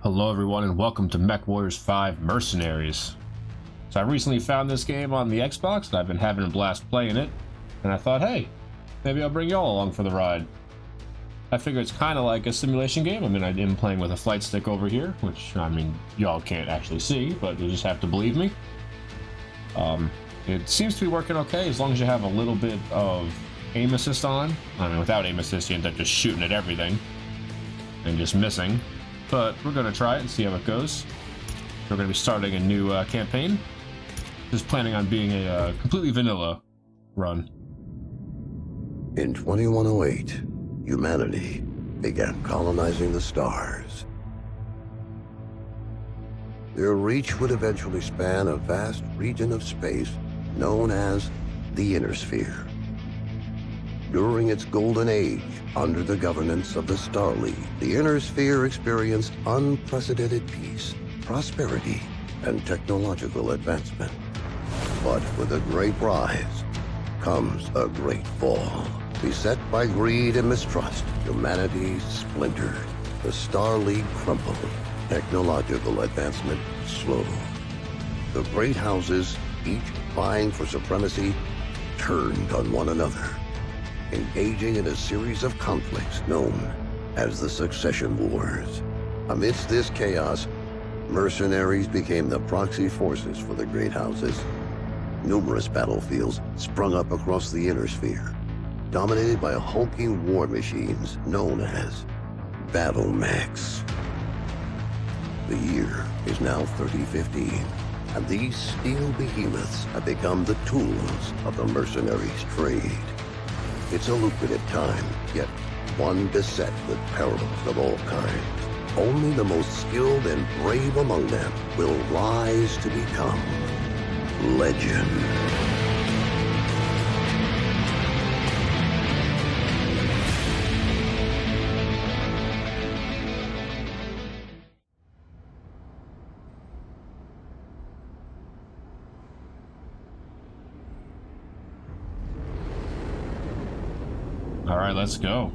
Hello everyone and welcome to Mechwarrior 5 Mercenaries. So I recently found this game on the Xbox and I've been having a blast playing it, and I thought, hey, maybe I'll bring y'all along for the ride. I figure it's kind of like a simulation game. I mean, I am playing with a flight stick over here, which, I mean, y'all can't actually see, but you'll just have to believe me. It seems to be working okay as long as you have a little bit of aim assist on. I mean, without aim assist you end up just shooting at everything and just missing. But we're going to try it and see how it goes. We're going to be starting a new campaign. Just planning on being a completely vanilla run. In 2108, humanity began colonizing the stars. Their reach would eventually span a vast region of space known as the Inner Sphere. During its golden age, under the governance of the Star League, the Inner Sphere experienced unprecedented peace, prosperity, and technological advancement. But with a great rise comes a great fall. Beset by greed and mistrust, humanity splintered. The Star League crumbled. Technological advancement slowed. The great houses, each vying for supremacy, turned on one another, engaging in a series of conflicts known as the Succession Wars. Amidst this chaos, mercenaries became the proxy forces for the great houses. Numerous battlefields sprung up across the Inner Sphere, dominated by hulking war machines known as battle mechs. The year is now 3015, and these steel behemoths have become the tools of the mercenaries' trade. It's a lucrative time, yet one beset with perils of all kinds. Only the most skilled and brave among them will rise to become legend. All right, let's go.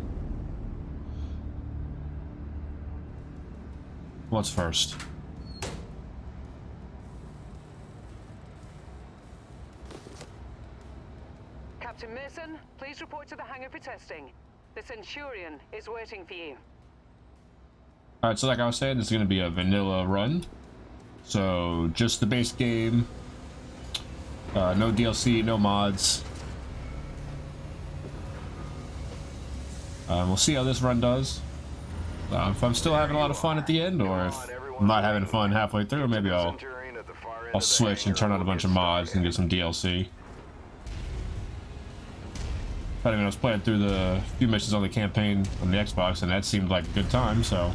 What's first? Captain Mason, please report to the hangar for testing. The Centurion is waiting for you. All right, so like I was saying, this is going to be a vanilla run. So just the base game. No DLC, no mods. We'll see how this run does. If I'm still having a lot of fun at the end, or if I'm not having fun halfway through, maybe I'll switch and turn on a bunch of mods and get some DLC. But I mean, I was playing through the few missions on the campaign on the Xbox, and that seemed like a good time, so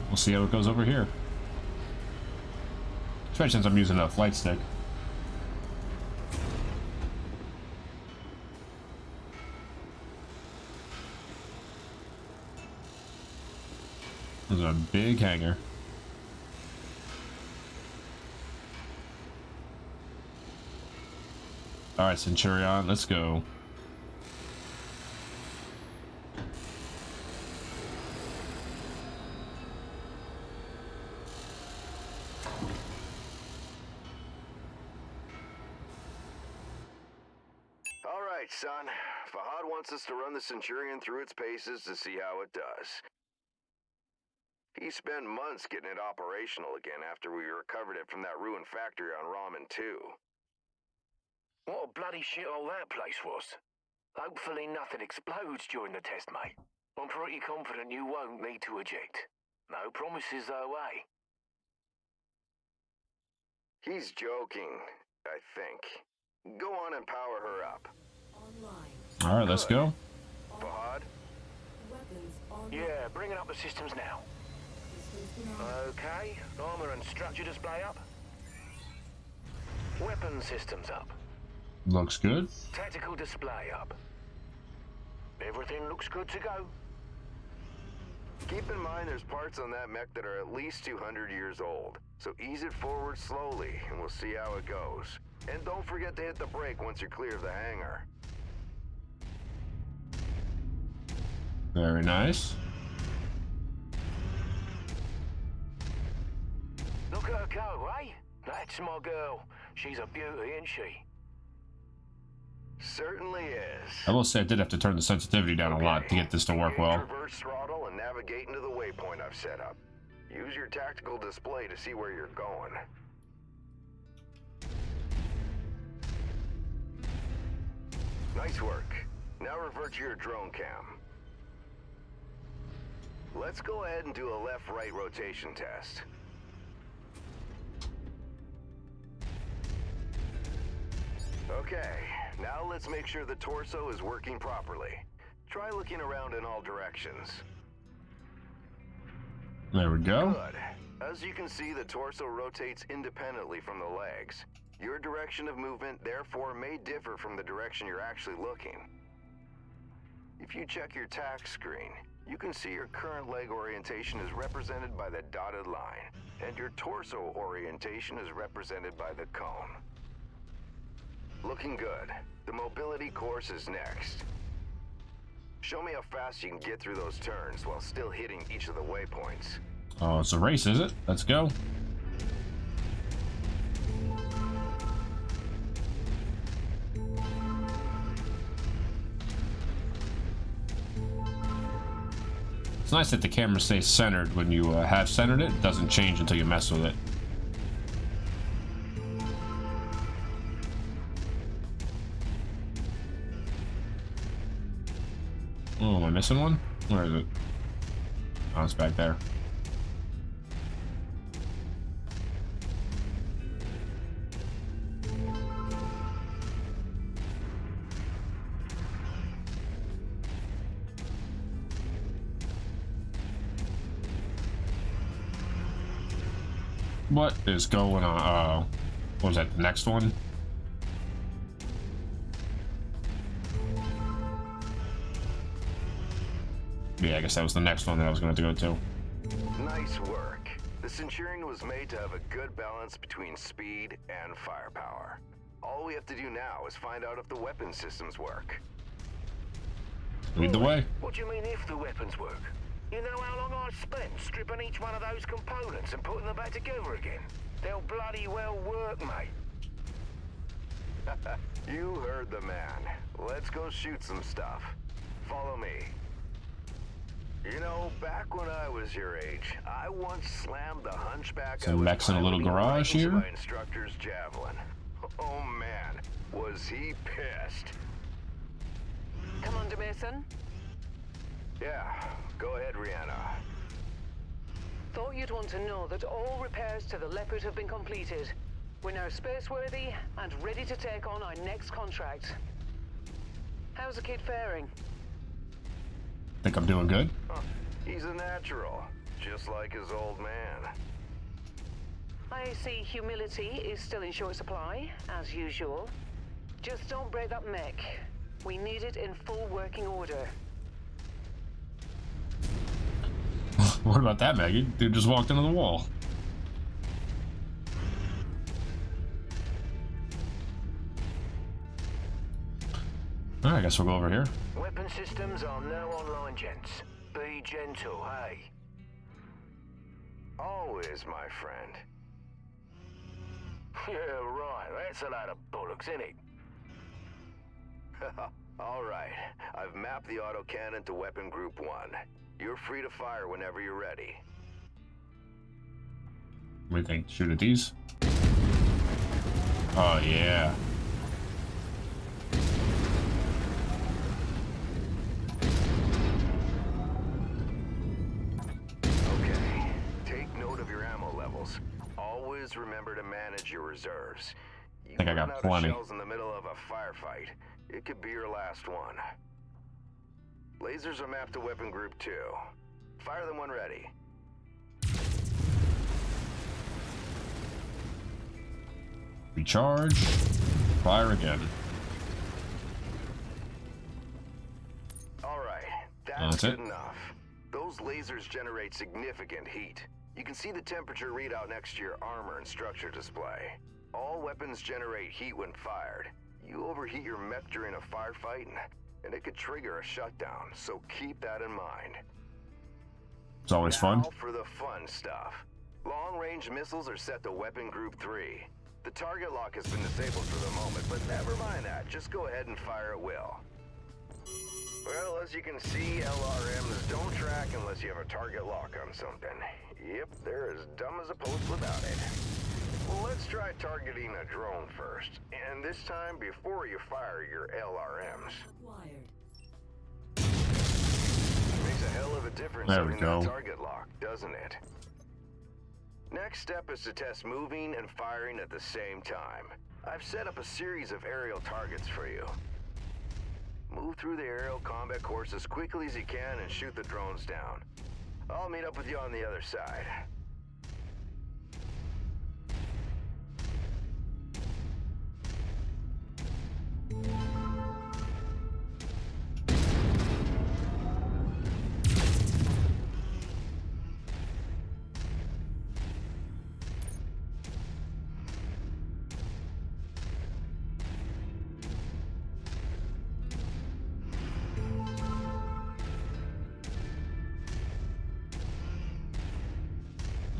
we'll see how it goes over here. Especially since I'm using a flight stick. There's a big hangar. All right, Centurion, let's go. All right, son. Fahad wants us to run the Centurion through its paces to see how it does. He spent months getting it operational again after we recovered it from that ruined factory on Ramen 2. What a bloody shithole that place was. Hopefully nothing explodes during the test, mate. I'm pretty confident you won't need to eject. No promises though, eh? He's joking, I think. Go on and power her up. All right, let's go. Fahad? Yeah, bringing up the systems now. Okay, armor and structure display up. Weapon systems up. Looks good. Tactical display up. Everything looks good to go. Keep in mind there's parts on that mech that are at least 200 years old, so ease it forward slowly and we'll see how it goes. And don't forget to hit the brake once you're clear of the hangar. Very nice. go, eh? That's my girl. She's a beauty, ain't she? Certainly is. I will say I did have to turn the sensitivity down a lot to get this to work well. Reverse throttle and navigate into the waypoint I've set up. Use your tactical display to see where you're going. Nice work. Now revert to your drone cam. Let's go ahead and do a left-right rotation test. Okay, now let's make sure the torso is working properly. Try looking around in all directions. There we go. Good. As you can see, the torso rotates independently from the legs. Your direction of movement, therefore, may differ from the direction you're actually looking. If you check your tack screen, you can see your current leg orientation is represented by the dotted line, and your torso orientation is represented by the cone. Looking good. The mobility course is next. Show me how fast you can get through those turns while still hitting each of the waypoints. Oh, it's a race, is it? Let's go. It's nice that the camera stays centered when you have centered it. It doesn't change until you mess with it. Oh, am I missing one? Where is it? Oh, it's back there. What is going on? What was that, the next one? Yeah, I guess that was the next one that I was going to go to. Nice work. The Centurion was made to have a good balance between speed and firepower. All we have to do now is find out if the weapon systems work. Lead the way. What do you mean if the weapons work? You know how long I've spent stripping each one of those components and putting them back together again? They'll bloody well work, mate. You heard the man. Let's go shoot some stuff. Follow me. You know, back when I was your age, I once slammed the hunchback. Some mechs in a little garage here. My instructor's javelin. Oh man, was he pissed. Commander Mason? Yeah, go ahead, Rihanna. Thought you'd want to know that all repairs to the Leopard have been completed. We're now spaceworthy and ready to take on our next contract. How's the kid faring? Think I'm doing good? Huh. He's a natural, just like his old man. I see humility is still in short supply, as usual. Just don't break that mech. We need it in full working order. What about that, Maggie? Dude just walked into the wall. Alright, I guess we'll go over here. Weapon systems are now online, gents. Be gentle, hey? Always, my friend. Yeah, right. That's a load of bollocks, isn't it? All right. I've mapped the autocannon to Weapon Group 1. You're free to fire whenever you're ready. What do you think? Shoot at these? Oh, yeah. Okay. Take note of your ammo levels. Always remember to manage your reserves. You I think I got run out plenty. of shells in the middle of a firefight. It could be your last one. Lasers are mapped to Weapon Group 2. Fire them when ready. Recharge. Fire again. All right, that's it. good enough. Those lasers generate significant heat. You can see the temperature readout next to your armor and structure display. All weapons generate heat when fired. You overheat your mech during a firefight, and it could trigger a shutdown, so keep that in mind. It's always fun. Now for the fun stuff. Long-range missiles are set to Weapon Group 3. The target lock has been disabled for the moment, but never mind that. Just go ahead and fire at will. Well, as you can see, LRMs don't track unless you have a target lock on something. Yep, they're as dumb as a post without it. Well, let's try targeting a drone first. And this time, before you fire your LRMs. Makes a hell of a difference There we having go. that target lock, doesn't it? Next step is to test moving and firing at the same time. I've set up a series of aerial targets for you. Move through the aerial combat course as quickly as you can and shoot the drones down. I'll meet up with you on the other side.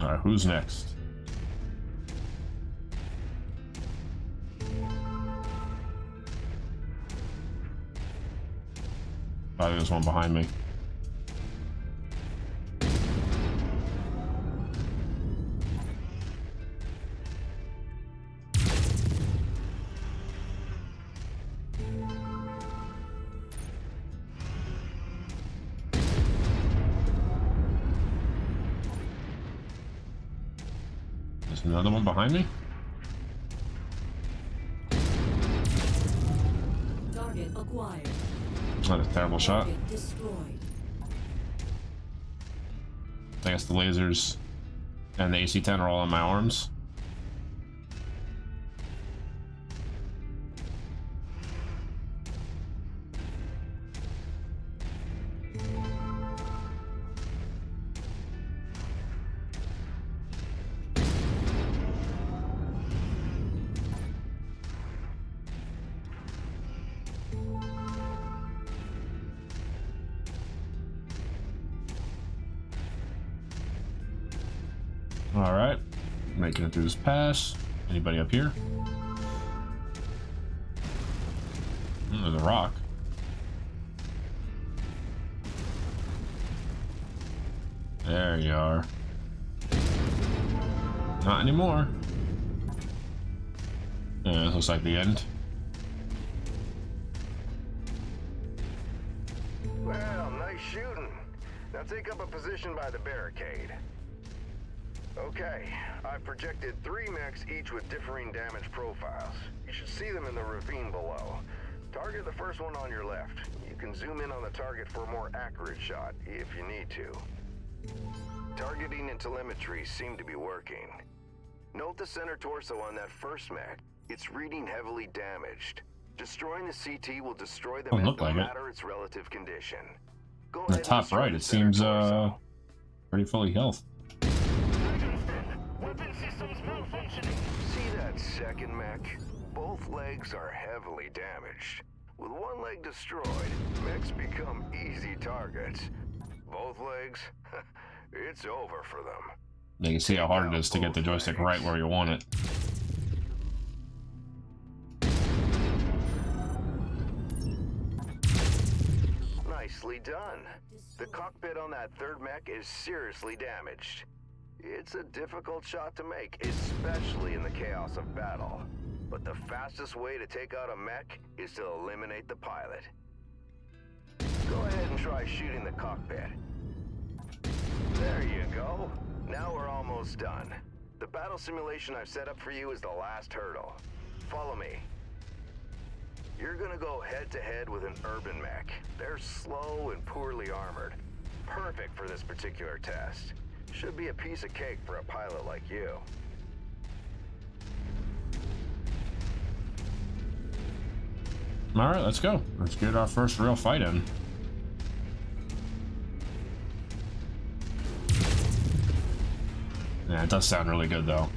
Alright, who's next? I think there's one behind me. There's another one behind me? Target acquired. That's a terrible shot. Target destroyed. I guess the lasers and the AC-10 are all on my arms. All right, making it through this pass. Anybody up here? There's a rock. There you are. Not anymore. Yeah, this looks like the end. Well, nice shooting. Now take up a position by the barricade. Okay, I've projected 3 mechs, each with differing damage profiles. You should see them in the ravine below. Target the first one on your left. You can zoom in on the target for a more accurate shot, if you need to. Targeting and telemetry seem to be working. Note the center torso on that first mech. It's reading heavily damaged. Destroying the CT will destroy the Doesn't mech look no like it. matter its relative condition. Go In the ahead and top destroy right, the it center seems torso. pretty fully health. Weapon systems malfunctioning. See that second mech? Both legs are heavily damaged. With one leg destroyed, mechs become easy targets. Both legs? It's over for them. You can see how hard it is to get the joystick right where you want it. Nicely done. The cockpit on that third mech is seriously damaged. It's a difficult shot to make, especially in the chaos of battle. But the fastest way to take out a mech is to eliminate the pilot. Go ahead and try shooting the cockpit. There you go. Now we're almost done. The battle simulation I've set up for you is the last hurdle. Follow me. You're gonna go head-to-head with an urban mech. They're slow and poorly armored. Perfect for this particular test. Should be a piece of cake for a pilot like you. Alright, let's go. Let's get our first real fight in. Yeah, it does sound really good though.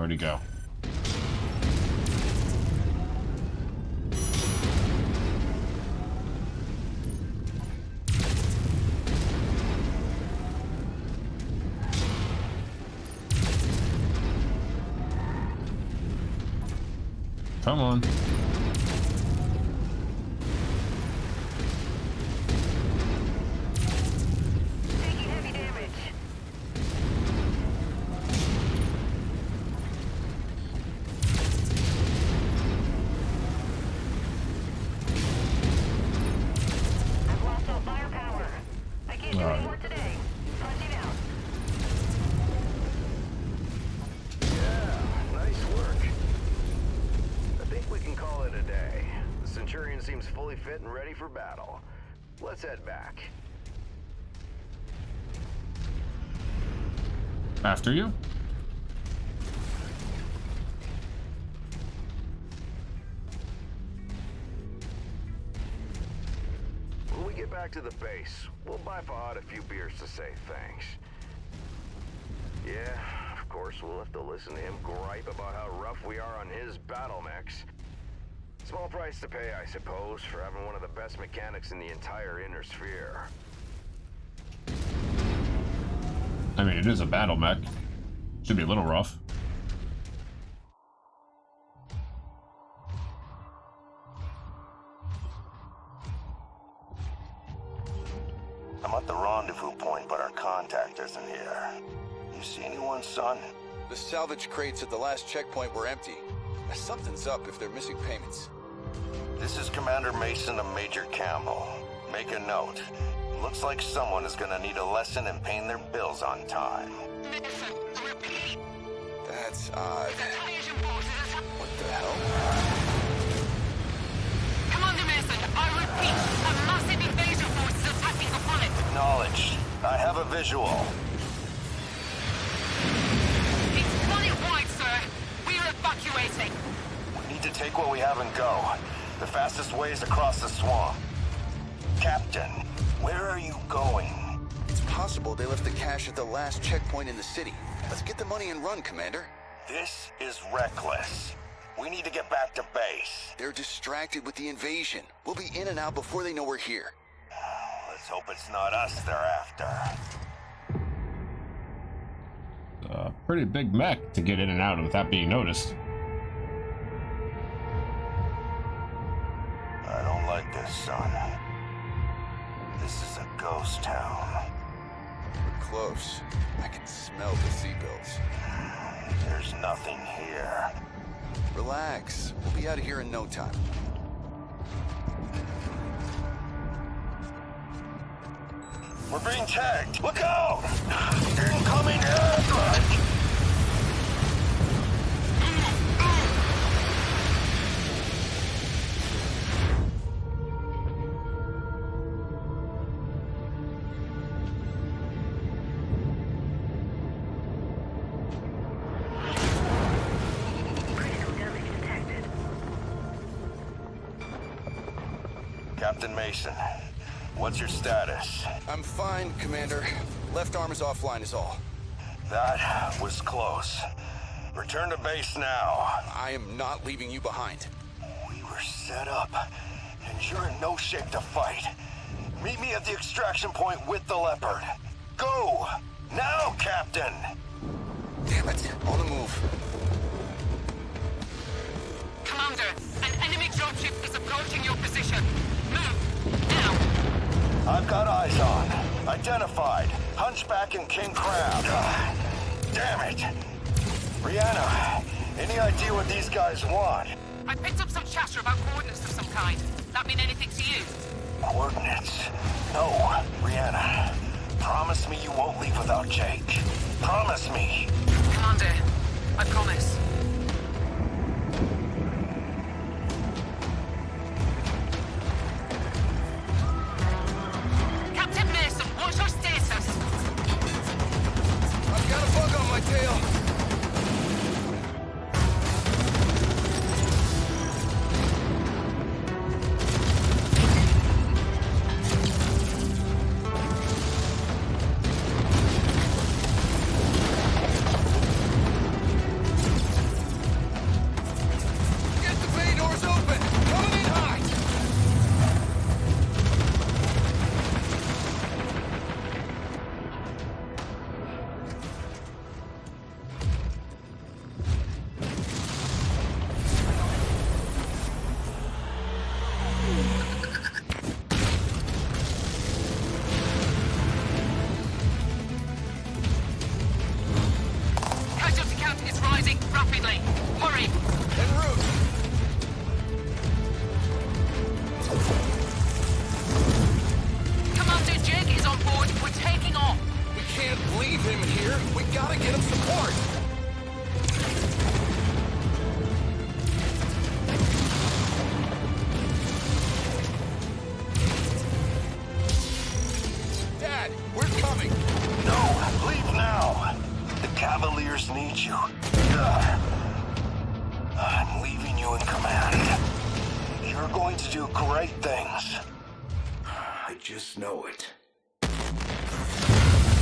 Where'd he go? Come on. Taking heavy damage. I've lost all firepower. I can't do any more today. Punching out. Yeah, nice work. I think we can call it a day. The Centurion seems fully fit and ready for battle. Let's head back. After you. When we get back to the base, we'll buy Fahad a few beers to say thanks. Yeah, of course, we'll have to listen to him gripe about how rough we are on his battle mechs. Small price to pay, I suppose, for having one of the best mechanics in the entire Inner Sphere. I mean, it is a battle mech. Should be a little rough. I'm at the rendezvous point, but our contact isn't here. You see anyone, son? The salvage crates at the last checkpoint were empty. Something's up if they're missing payments. This is Commander Mason of Major Campbell. Make a note. Looks like someone is gonna need a lesson in paying their bills on time. That's odd. What the hell? Commander Mason, I repeat, a massive invasion force is attacking the planet. Acknowledged. I have a visual. It's planet-wide, sir. We're evacuating. We need to take what we have and go. The fastest way is across the swamp. Captain, where are you going? It's possible they left the cash at the last checkpoint in the city. Let's get the money and run, Commander. This is reckless. We need to get back to base. They're distracted with the invasion. We'll be in and out before they know we're here. Let's hope it's not us they're after. A pretty big mech to get in and out without being noticed. I don't like this, son. This is a ghost town. We're close. I can smell the seatbelts. There's nothing here. Relax. We'll be out of here in no time. We're being tagged. Look out! Incoming airstrike! Captain Mason, what's your status? I'm fine, Commander. Left arm is offline is all. That was close. Return to base now. I am not leaving you behind. We were set up, and you're in no shape to fight. Meet me at the extraction point with the Leopard. Go! Now, Captain! Damn it. On the move. Commander, an enemy dropship is approaching your position. Move, now. I've got eyes on. Identified. Hunchback and King Crab. Damn it! Rihanna, any idea what these guys want? I picked up some chatter about coordinates of some kind. That mean anything to you? Coordinates? No, Rihanna. Promise me you won't leave without Jake. Promise me. Commander, I promise. Captain Mason, what's your status? I've got a bug on my tail. going on? We can't leave him here. We gotta get him support. Dad, we're coming. No, leave now. The Cavaliers need you. I'm leaving you in command. You're going to do great things. I just know it.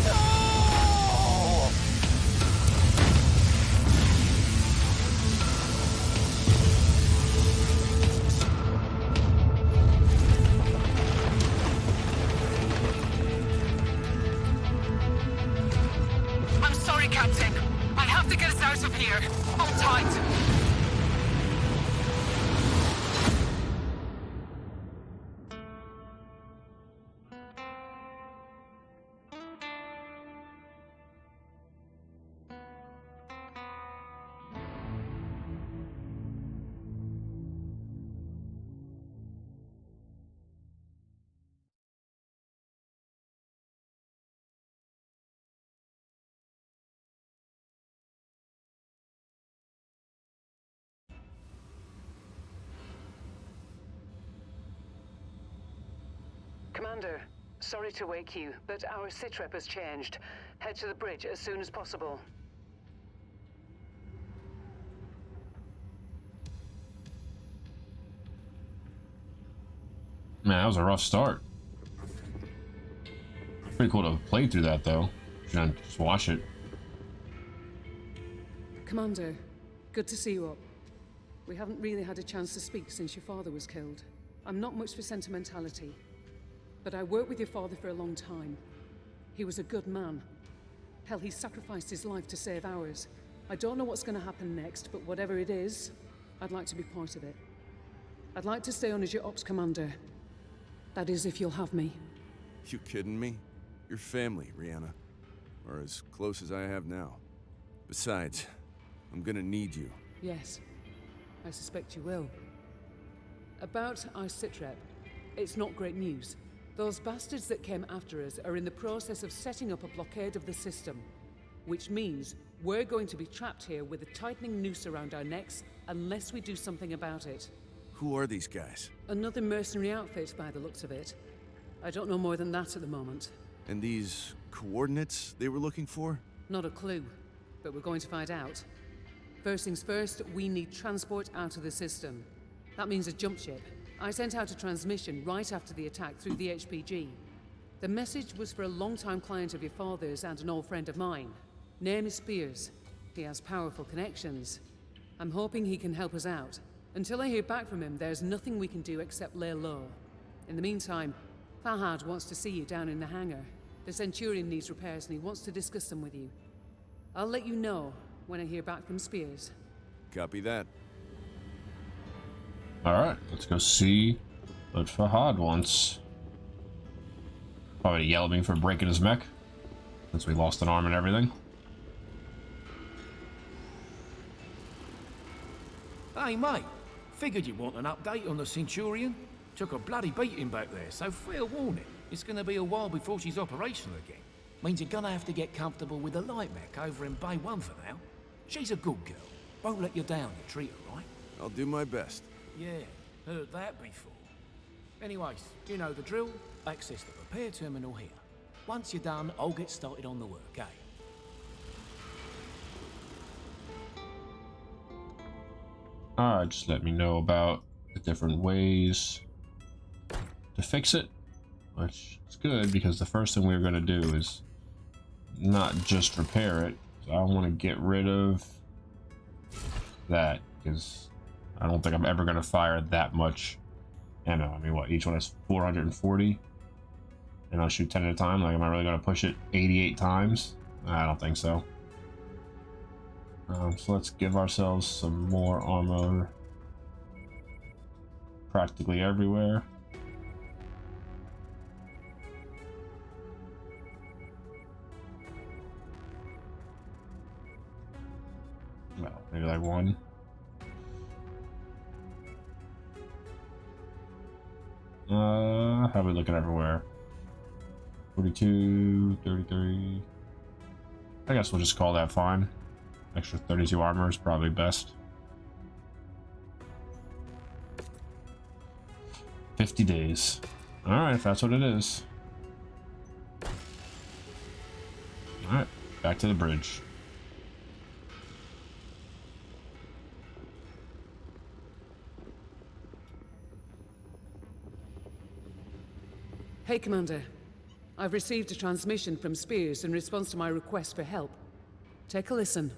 No! I'm sorry, Captain. I have to get us out of here. Hold tight. Commander, sorry to wake you, but our sitrep has changed. Head to the bridge as soon as possible. Man, that was a rough start. Pretty cool to play through that, though. Should just watch it. Commander, good to see you up. We haven't really had a chance to speak since your father was killed. I'm not much for sentimentality, but I worked with your father for a long time. He was a good man. Hell, he sacrificed his life to save ours. I don't know what's going to happen next, but whatever it is, I'd like to be part of it. I'd like to stay on as your ops commander. That is, if you'll have me. You kidding me? You're family, Rihanna. Or as close as I have now. Besides, I'm gonna need you. Yes, I suspect you will. About our sitrep, it's not great news. Those bastards that came after us are in the process of setting up a blockade of the system. Which means we're going to be trapped here with a tightening noose around our necks unless we do something about it. Who are these guys? Another mercenary outfit by the looks of it. I don't know more than that at the moment. And these coordinates they were looking for? Not a clue, but we're going to find out. First things first, we need transport out of the system. That means a jump ship. I sent out a transmission right after the attack through the HPG. The message was for a long-time client of your father's and an old friend of mine. Name is Spears. He has powerful connections. I'm hoping he can help us out. Until I hear back from him, there's nothing we can do except lay low. In the meantime, Fahad wants to see you down in the hangar. The Centurion needs repairs and he wants to discuss them with you. I'll let you know when I hear back from Spears. Copy that. Alright, let's go see what Fahad wants. Probably yell at me for breaking his mech, since we lost an arm and everything. Hey, mate. Figured you'd want an update on the Centurion. Took a bloody beating back there, so fair warning. It's gonna be a while before she's operational again. Means you're gonna have to get comfortable with the light mech over in Bay 1 for now. She's a good girl. Won't let you down, you treat her right. I'll do my best. Yeah, heard that before. Anyways, you know the drill. Access the repair terminal here. Once you're done, I'll get started on the work, eh? Alright, just let me know about the different ways to fix it, which is good because the first thing we're going to do is not just repair it. So I want to get rid of that because I don't think I'm ever going to fire that much ammo. I mean, what, each one has 440 and I'll shoot 10 at a time. Like, am I really going to push it 88 times? I don't think so. So let's give ourselves some more armor practically everywhere. Well, maybe like one. How are we looking everywhere? We're 42, 33. I guess we'll just call that fine. Extra 32 armor is probably best. 50 days. Alright, if that's what it is. Alright, back to the bridge. Hey, Commander. I've received a transmission from Spears in response to my request for help. Take a listen.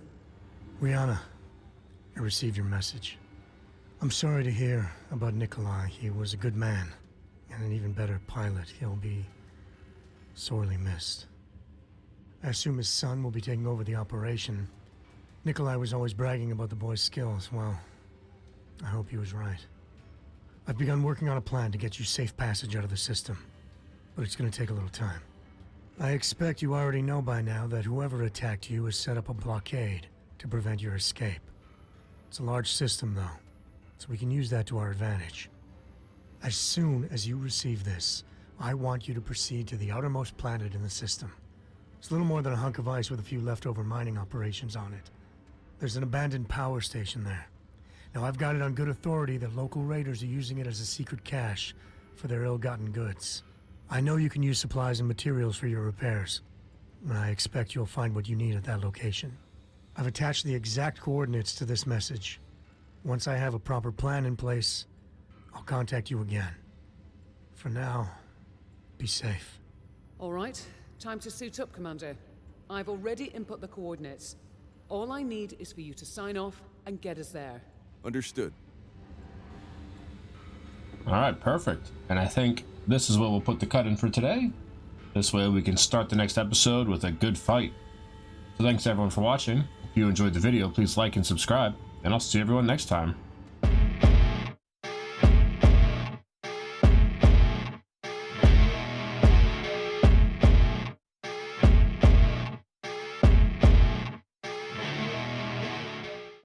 Rihanna, I received your message. I'm sorry to hear about Nikolai. He was a good man, and an even better pilot. He'll be sorely missed. I assume his son will be taking over the operation. Nikolai was always bragging about the boy's skills. Well, I hope he was right. I've begun working on a plan to get you safe passage out of the system, but it's going to take a little time. I expect you already know by now that whoever attacked you has set up a blockade to prevent your escape. It's a large system, though, so we can use that to our advantage. As soon as you receive this, I want you to proceed to the outermost planet in the system. It's little more than a hunk of ice with a few leftover mining operations on it. There's an abandoned power station there. Now, I've got it on good authority that local raiders are using it as a secret cache for their ill-gotten goods. I know you can use supplies and materials for your repairs, and I expect you'll find what you need at that location. I've attached the exact coordinates to this message. Once I have a proper plan in place, I'll contact you again. For now, be safe. All right, time to suit up, Commander. I've already input the coordinates. All I need is for you to sign off and get us there. Understood. Alright, perfect. And I think this is where we'll put the cut in for today. This way we can start the next episode with a good fight. So thanks everyone for watching. If you enjoyed the video, please like and subscribe, and I'll see everyone next time.